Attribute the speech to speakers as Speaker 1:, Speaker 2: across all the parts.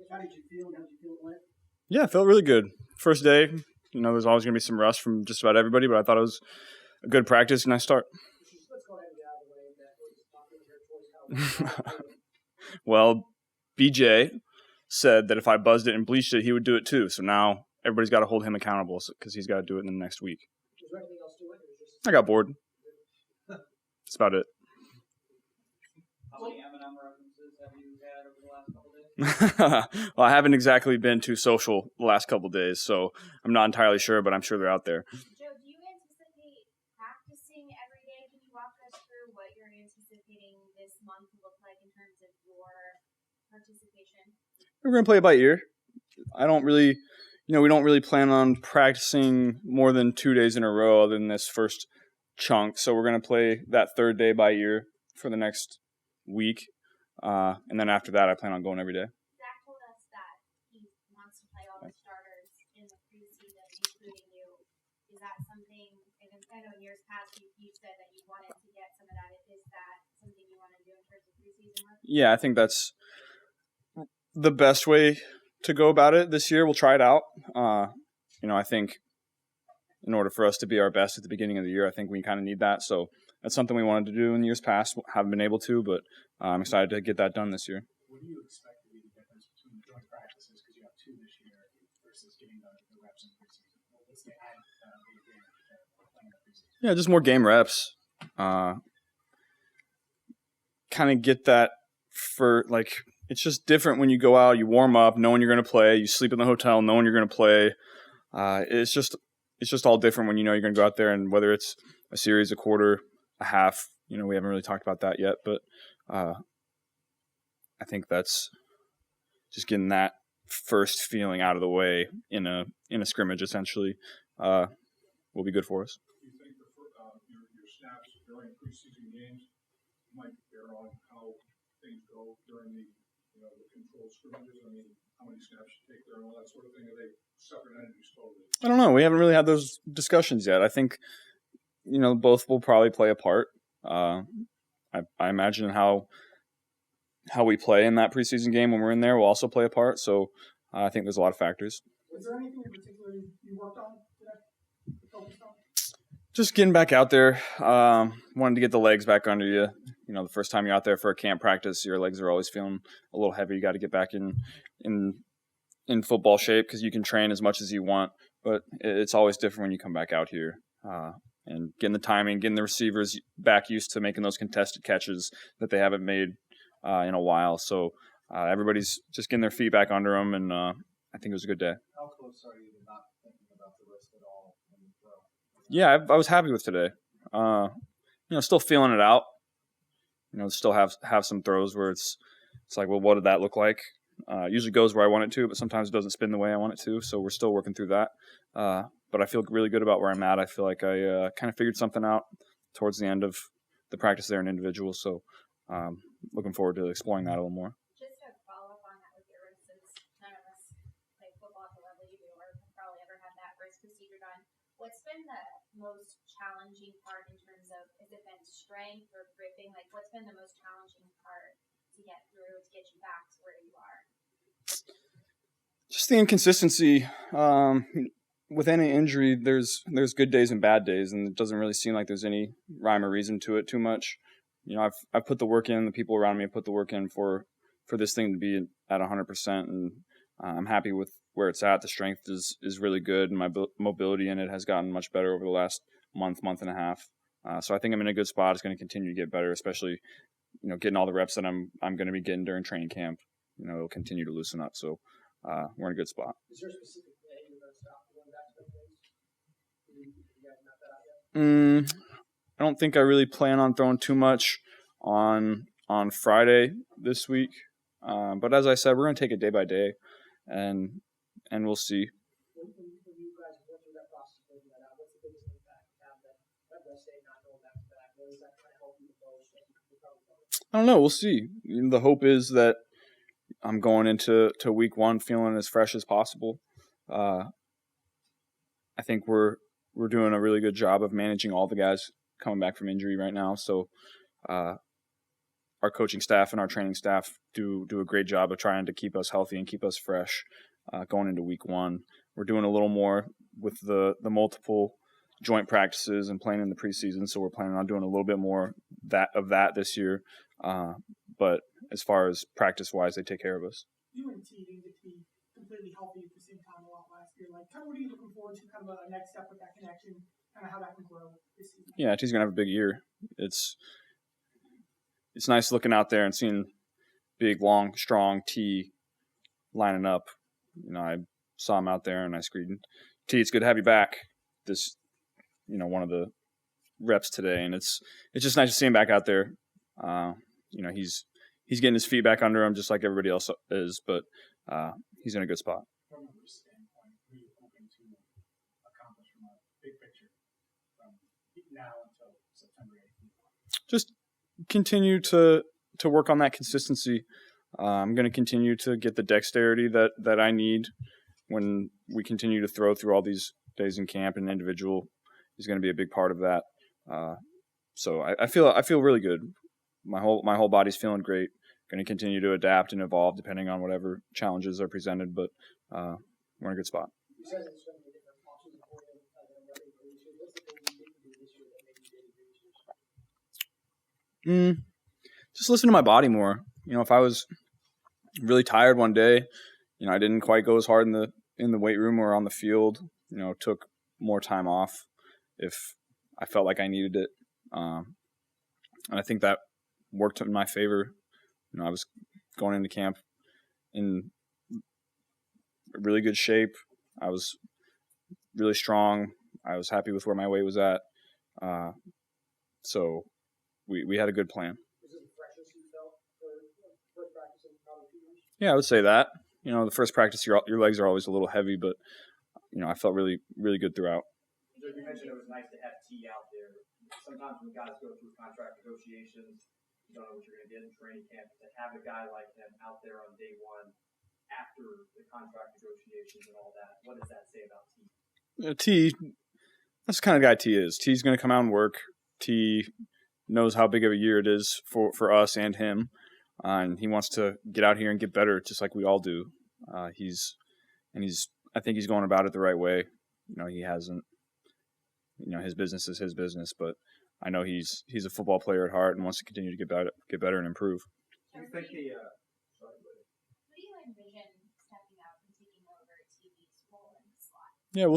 Speaker 1: How did you feel? How did you feel it went?
Speaker 2: Yeah, it felt really good. First day, there's always going to be some rust from just about everybody, but I thought it was a good practice, nice start.
Speaker 1: Let's go ahead and get out of the way. That was your choice.
Speaker 2: Well, BJ said that if I buzzed it and bleached it, he would do it too. So now everybody's got to hold him accountable because he's got to do it in the next week.
Speaker 1: Was there anything else to it?
Speaker 2: I got bored. That's about it.
Speaker 3: How many M&M references have you had over the last couple days?
Speaker 2: Well, I haven't exactly been too social the last couple days, so I'm not entirely sure, but I'm sure they're out there.
Speaker 4: Joe, do you anticipate practicing every day? Can you walk us through what you're anticipating this month to look like in terms of your participation?
Speaker 2: We're going to play it by ear. I don't really, we don't really plan on practicing more than 2 days in a row other than this first chunk. So we're going to play that third day by ear for the next week. And then after that, I plan on going every day.
Speaker 4: Zach told us that he wants to play all the starters in the preseason, including you. Is that something, and I know in years past you said that you wanted to get some of that. Is that something you want to do in terms of preseason work?
Speaker 2: Yeah, I think that's the best way to go about it this year. We'll try it out. I think in order for us to be our best at the beginning of the year, I think we kind of need that. So that's something we wanted to do in years past. Haven't been able to, but I'm excited to get that done this year.
Speaker 1: What do you expect to be the difference between joint practices, because you have 2 this year, versus getting the reps in preseason? What's the added advantage of playing in preseason?
Speaker 2: Yeah, just more game reps. Kind of get that it's just different when you go out, you warm up, knowing you're going to play, you sleep in the hotel, knowing you're going to play. It's just all different when you know you're going to go out there, and whether it's a series, a quarter, a half, we haven't really talked about that yet, but I think that's just getting that first feeling out of the way in a scrimmage, essentially, will be good for us.
Speaker 5: Do you think your snaps during preseason games might bear on how things go during the controlled scrimmages? I mean, how many snaps you take there and all that sort of thing? Are they separate entities totally?
Speaker 2: I don't know. We haven't really had those discussions yet. I think, both will probably play a part. I imagine how we play in that preseason game when we're in there will also play a part. So I think there's a lot of factors.
Speaker 1: Was there anything in particular you worked on today? Focused on?
Speaker 2: Just getting back out there. Wanted to get the legs back under you. The first time you're out there for a camp practice, your legs are always feeling a little heavy. You got to get back in football shape, because you can train as much as you want, but it's always different when you come back out here. And getting the timing, getting the receivers back used to making those contested catches that they haven't made in a while. So everybody's just getting their feet back under them, and I think it was a good day.
Speaker 1: How close are you to not thinking about the wrist at all when you throw?
Speaker 2: Yeah, I was happy with today. Still feeling it out. Still have some throws where it's like, well, what did that look like? Usually goes where I want it to, but sometimes it doesn't spin the way I want it to. So we're still working through that. But I feel really good about where I'm at. I feel like I kind of figured something out towards the end of the practice there in individuals. So looking forward to exploring that a little more.
Speaker 4: Just to follow up on that with your wrist, since none of us play football at the level you do or have probably ever had that wrist procedure done, what's been the most challenging part in terms of, has it been strength or gripping? Like, what's been the most challenging part to get through to get you back to where you are?
Speaker 2: Just the inconsistency. With any injury, there's good days and bad days, and it doesn't really seem like there's any rhyme or reason to it too much. I've put the work in. The people around me have put the work in for this thing to be at 100%, and I'm happy with where it's at. The strength is really good, and my mobility in it has gotten much better over the last month and a half. So I think I'm in a good spot. It's going to continue to get better, especially getting all the reps that I'm going to be getting during training camp. It'll continue to loosen up. So we're in a good spot.
Speaker 1: Is there a specific day you're going to stop going back to those days? You guys map that out yet?
Speaker 2: I don't think I really plan on throwing too much on Friday this week. But as I said, we're going to take it day by day, and we'll see.
Speaker 1: When you guys went through that process of figuring that out, what's the biggest impact you have that rest day not going back to back? What does that kind of help you with those things?
Speaker 2: I don't know. We'll see. The hope is that I'm going into week 1 feeling as fresh as possible. I think we're doing a really good job of managing all the guys coming back from injury right now. So I our coaching staff and our training staff do a great job of trying to keep us healthy and keep us fresh going into week 1. We're doing a little more with the multiple joint practices and playing in the preseason, so we're planning on doing a little bit more of that this year. But as far as practice-wise, they take care of us.
Speaker 6: You and T didn't get to be completely healthy at the same time a lot last year. Like, kind of what are you looking forward to, kind of a next step with that connection, kind of how that can grow this season?
Speaker 2: Yeah, T's going to have a big year. It's nice looking out there and seeing big, long, strong T lining up. I saw him out there and I screamed, T, it's good to have you back. This, one of the reps today, and it's just nice to see him back out there. He's getting his feet back under him just like everybody else is, but he's in a good spot.
Speaker 1: From a standpoint, what are you hoping to accomplish from a big picture from now until September 8th?
Speaker 2: Just continue to work on that consistency. I'm going to continue to get the dexterity that I need when we continue to throw through all these days in camp, and individual is going to be a big part of that. So I feel really good. My whole body's feeling great. Going to continue to adapt and evolve depending on whatever challenges are presented, but we're in a good spot.
Speaker 6: You said there's so many different options for him than what they do. What's the thing you need to do this year that maybe you didn't do?
Speaker 2: Just listen to my body more. If I was really tired one day, I didn't quite go as hard in the weight room or on the field, took more time off if I felt like I needed it. And I think that worked in my favor. I was going into camp in really good shape. I was really strong. I was happy with where my weight was at. So we had a good plan.
Speaker 6: Was it the freshest you felt for first practice in probably 2 years?
Speaker 2: Yeah, I would say that. The first practice, your legs are always a little heavy, but, I felt really, really good throughout.
Speaker 3: Joe, you mentioned it was nice to have T out there. Sometimes when guys go through contract negotiations, you don't know what you're going to get in training camp. To have a guy like him out there on day 1 after the contract negotiations and all that, what does that say about T?
Speaker 2: T, that's the kind of guy T is. T's going to come out and work. T knows how big of a year it is for us and him, and he wants to get out here and get better, just like we all do. I think he's going about it the right way. He hasn't. His business is his business, but I know he's a football player at heart and wants to continue to get better and improve.
Speaker 3: Do you think
Speaker 4: Who do you envision stepping out and taking over TV's role in the slot?
Speaker 2: Yeah,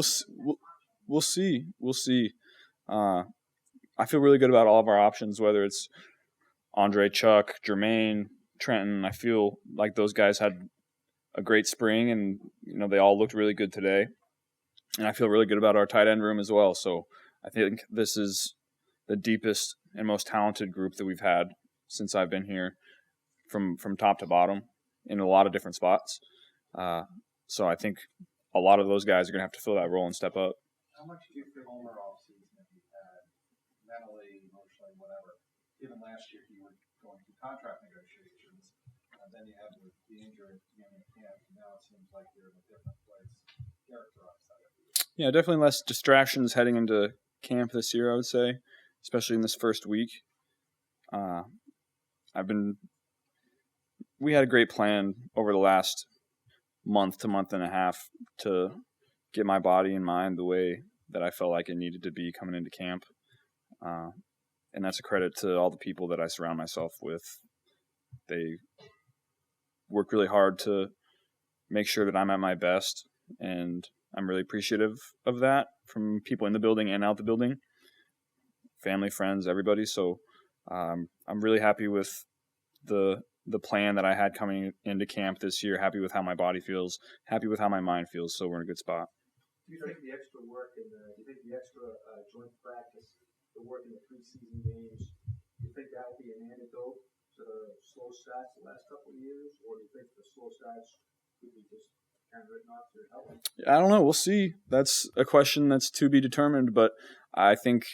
Speaker 2: we'll see. We'll see. I feel really good about all of our options, whether it's Andre, Chuck, Jermaine, Trenton. I feel like those guys had a great spring, and they all looked really good today. And I feel really good about our tight end room as well. So I think this is the deepest and most talented group that we've had since I've been here, from top to bottom, in a lot of different spots. So I think a lot of those guys are going to have to fill that role and step up.
Speaker 7: How much do you feel Homer offseason have you had, mentally, emotionally, whatever? Given last year you were going through contract negotiations, then you had the injury at the beginning of camp, and now it seems like you're in a different place. Characterize that.
Speaker 2: Yeah, definitely less distractions heading into camp this year, I would say, especially in this first week. We had a great plan over the last month to month and a half to get my body and mind the way that I felt like it needed to be coming into camp. And that's a credit to all the people that I surround myself with. They work really hard to make sure that I'm at my best, and I'm really appreciative of that from people in the building and out the building, family, friends, everybody. So I'm really happy with the plan that I had coming into camp this year, happy with how my body feels, happy with how my mind feels, so we're in a good spot.
Speaker 8: Do you think the extra work and joint practice, the work in the preseason games, do you think that will be an antidote to the slow starts the last couple of years, or do you think the slow starts could be just kind of written off to help?
Speaker 2: I don't know. We'll see. That's a question that's to be determined, but I think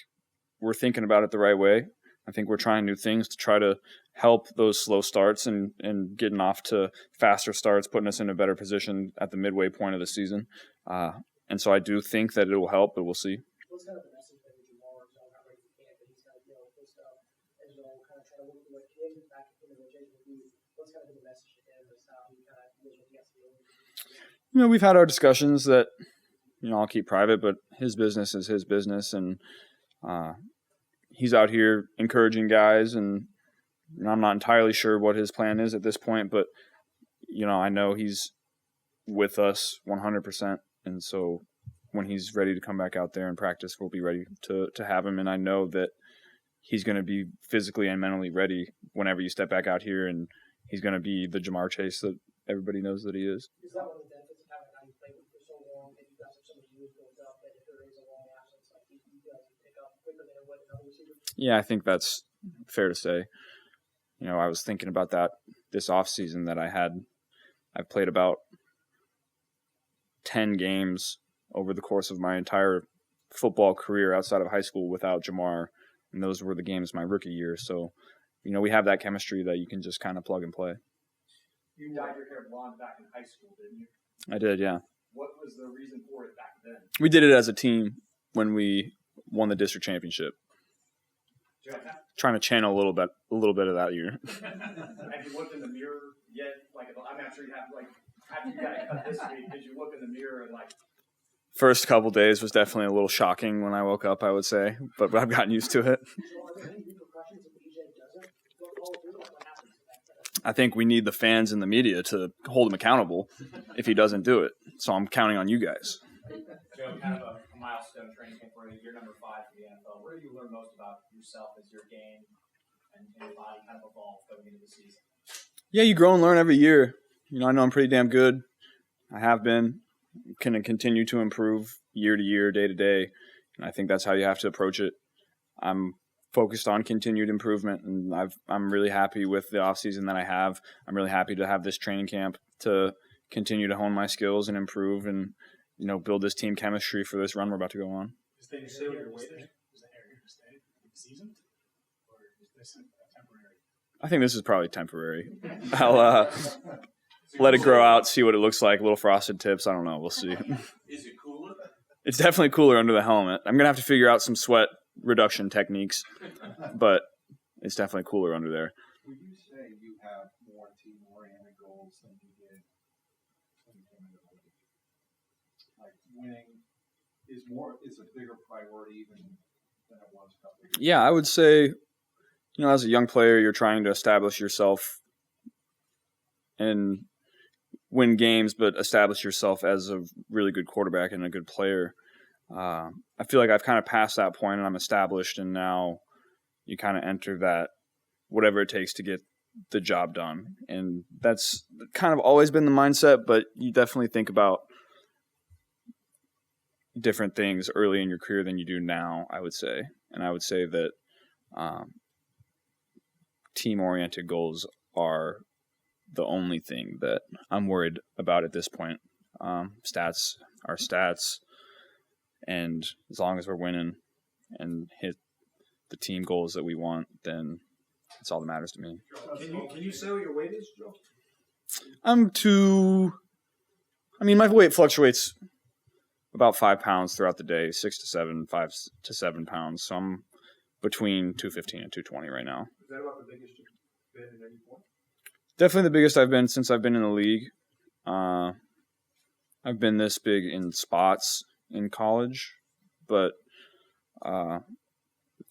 Speaker 2: we're thinking about it the right way. I think we're trying new things to try to help those slow starts and getting off to faster starts, putting us in a better position at the midway point of the season. And so I do think that it will help, but we'll see.
Speaker 6: What's kind of the message that Jamal is not ready for camp, and he's kind of dealing with this stuff as well, kind of trying to work with him back into
Speaker 2: We've had our discussions that, I'll keep private, but his business is his business, and he's out here encouraging guys, and I'm not entirely sure what his plan is at this point, but, I know he's with us 100%, and so when he's ready to come back out there and practice, we'll be ready to have him, and I know that he's going to be physically and mentally ready whenever you step back out here, and he's going to be the Jamar Chase that everybody knows that he is.
Speaker 6: Is that one of the benefits of having a guy who's played with for so long that you guys have so many years built up that if there is a long absence, like you guys can pick up quicker than what another receiver?
Speaker 2: Yeah, I think that's fair to say. I was thinking about that this offseason that I've played about 10 games over the course of my entire football career outside of high school without Jamar, and those were the games my rookie year. So, we have that chemistry that you can just kind of plug and play.
Speaker 3: You dyed your hair blonde back in high school, didn't you?
Speaker 2: I did, yeah.
Speaker 3: What was the reason for it back then?
Speaker 2: We did it as a team when we won the district championship. Trying to channel a little bit of that year.
Speaker 3: Have you looked in the mirror yet? I'm not sure you have. After you got it cut this week, did you look in the mirror and
Speaker 2: First couple days was definitely a little shocking when I woke up, I would say, but I've gotten used to it. I think we need the fans and the media to hold him accountable if he doesn't do it. So I'm counting on you guys.
Speaker 3: Joe, kind of a milestone training camp for you. You're number 5 for the NFL. Where do you learn most about yourself as your game and your body kind of evolves going into the season?
Speaker 2: Yeah, you grow and learn every year. I know I'm pretty damn good. I have been. Can continue to improve year to year, day to day. And I think that's how you have to approach it. I'm focused on continued improvement, and I'm really happy with the offseason that I have. I'm really happy to have this training camp to continue to hone my skills and improve and, build this team chemistry for this run we're about to go on.
Speaker 1: Is the hair here to stay the season? Or is this temporary?
Speaker 2: I think this is probably temporary. I'll let it grow out, see what it looks like. Little frosted tips. I don't know. We'll see.
Speaker 8: Is it cooler?
Speaker 2: It's definitely cooler under the helmet. I'm going to have to figure out some sweat reduction techniques, but it's definitely cooler under there.
Speaker 7: Would you say you have more team-oriented goals than you did when you came into the league? Like winning is a bigger priority even than it was a couple of years ago?
Speaker 2: Yeah, I would say, as a young player, you're trying to establish yourself and win games, but establish yourself as a really good quarterback and a good player. I feel like I've kind of passed that point and I'm established, and now you kind of enter that whatever it takes to get the job done. And that's kind of always been the mindset, but you definitely think about different things early in your career than you do now, I would say. And I would say that team-oriented goals are the only thing that I'm worried about at this point. Stats are stats, and as long as we're winning and hit the team goals that we want, then that's all that matters to me.
Speaker 8: Can you say what your weight is, Joe?
Speaker 2: My weight fluctuates about 5 pounds throughout the day, 5 to 7 pounds. So I'm between 215 and 220 right now.
Speaker 8: Is that about the biggest you've been at any point?
Speaker 2: Definitely the biggest I've been since I've been in the league. I've been this big in spots in college, but I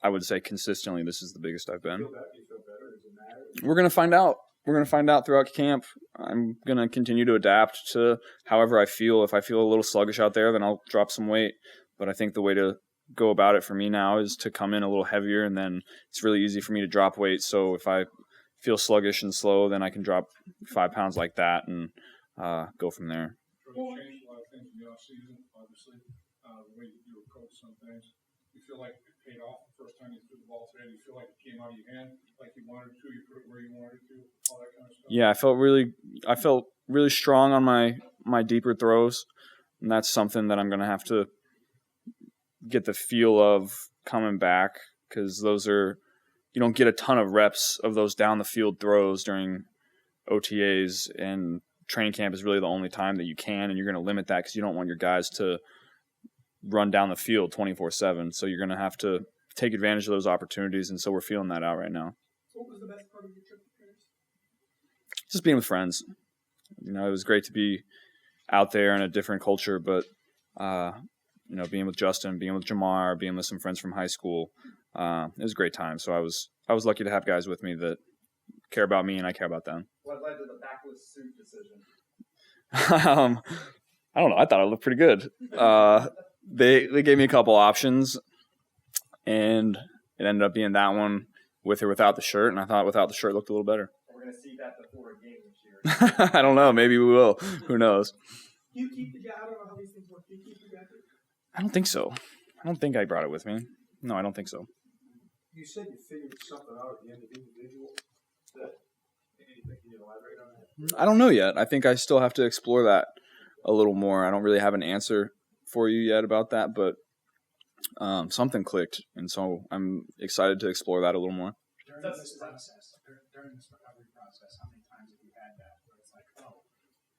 Speaker 2: would say consistently this is the biggest I've been.
Speaker 8: Do you feel better? Does it matter?
Speaker 2: We're going to find out. We're going to find out throughout camp. I'm going to continue to adapt to however I feel. If I feel a little sluggish out there, then I'll drop some weight. But I think the way to go about it for me now is to come in a little heavier, and then it's really easy for me to drop weight. So if I feel sluggish and slow, then I can drop 5 pounds like that and go from there.
Speaker 5: You changed a lot of things in the offseason, obviously. The way that you approach some things. You feel like it paid off the first time you threw the ball today? Do you feel like it came out of your hand like you wanted to? You put it where you wanted to? All that kind of stuff?
Speaker 2: Yeah, I felt really strong on my deeper throws, and that's something that I'm going to have to get the feel of coming back, because you don't get a ton of reps of those down the field throws during OTAs, and training camp is really the only time that you can, and you're going to limit that because you don't want your guys to run down the field 24/7. So you're going to have to take advantage of those opportunities, and so we're feeling that out right now.
Speaker 6: So what was the best part of your trip to Paris?
Speaker 2: Just being with friends. It was great to be out there in a different culture, but being with Justin, being with Jamar, being with some friends from high school, it was a great time. So I was lucky to have guys with me that care about me and I care about them.
Speaker 3: What led to the backless suit decision?
Speaker 2: I don't know. I thought I looked pretty good. They gave me a couple options, and it ended up being that one with or without the shirt, and I thought without the shirt looked a little better.
Speaker 3: We're going to see that before a game this year.
Speaker 2: I don't know. Maybe we will. Who knows?
Speaker 6: Do you keep the jacket? I don't know how these things work. Do you keep the jacket?
Speaker 2: I don't think so. I don't think I brought it with me. No, I don't think so.
Speaker 8: You said you figured something out at the end of individual. Anything, can you elaborate on that?
Speaker 2: I don't know yet. I think I still have to explore that a little more. I don't really have an answer for you yet about that, but something clicked, and so I'm excited to explore that a little more.
Speaker 1: During this recovery process, how many times have you had that where it's like, oh,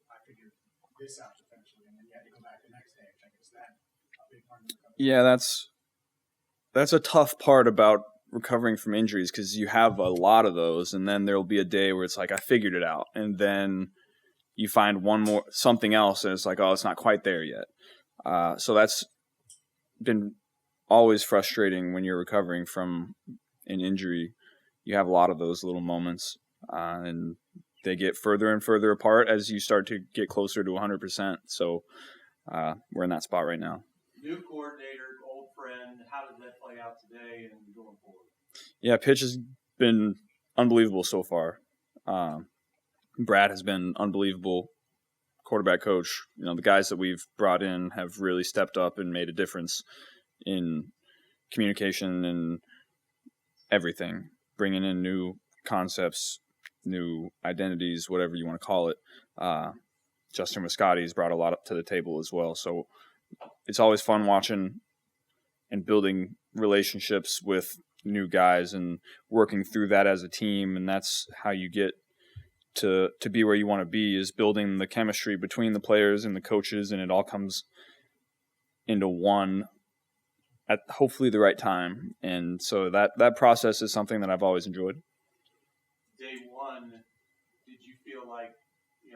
Speaker 1: I figured this out eventually, and then you had to go back the next day and check, is that a big part of the recovery?
Speaker 2: Yeah, that's a tough part about recovering from injuries, because you have a lot of those, and then there'll be a day where it's like, I figured it out, and then you find something else, and it's like, oh, it's not quite there yet. So that's been always frustrating when you're recovering from an injury. You have a lot of those little moments, and they get further and further apart as you start to get closer to 100%. So we're in that spot right now.
Speaker 9: New coordinator, old friend, how did that play out today and going forward?
Speaker 2: Yeah, pitch has been unbelievable so far. Brad has been unbelievable quarterback coach. The guys that we've brought in have really stepped up and made a difference in communication and everything, bringing in new concepts, new identities, whatever you want to call it. Justin Muscati's brought a lot up to the table as well. So it's always fun watching and building relationships with new guys and working through that as a team. And that's how you get to be where you want to be, is building the chemistry between the players and the coaches, and it all comes into one at hopefully the right time. And so that process is something that I've always enjoyed.
Speaker 9: Day one, did you feel like,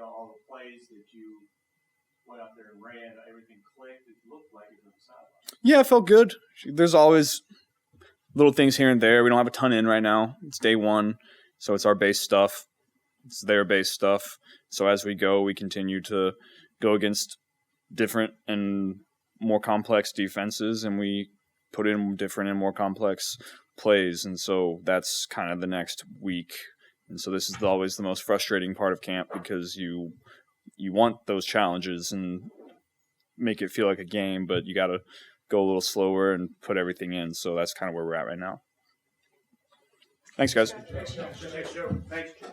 Speaker 9: all the plays that you went out there and ran, everything clicked? It looked like it was on the sideline.
Speaker 2: Yeah, it felt good. There's always little things here and there. We don't have a ton in right now. It's day one, so it's our base stuff. It's their base stuff. So as we go, we continue to go against different and more complex defenses, and we put in different and more complex plays. And so that's kind of the next week. And so this is always the most frustrating part of camp, because you want those challenges and make it feel like a game, but you got to go a little slower and put everything in. So that's kind of where we're at right now. Thanks, guys.
Speaker 9: Thanks, Joe. Thanks, Joe.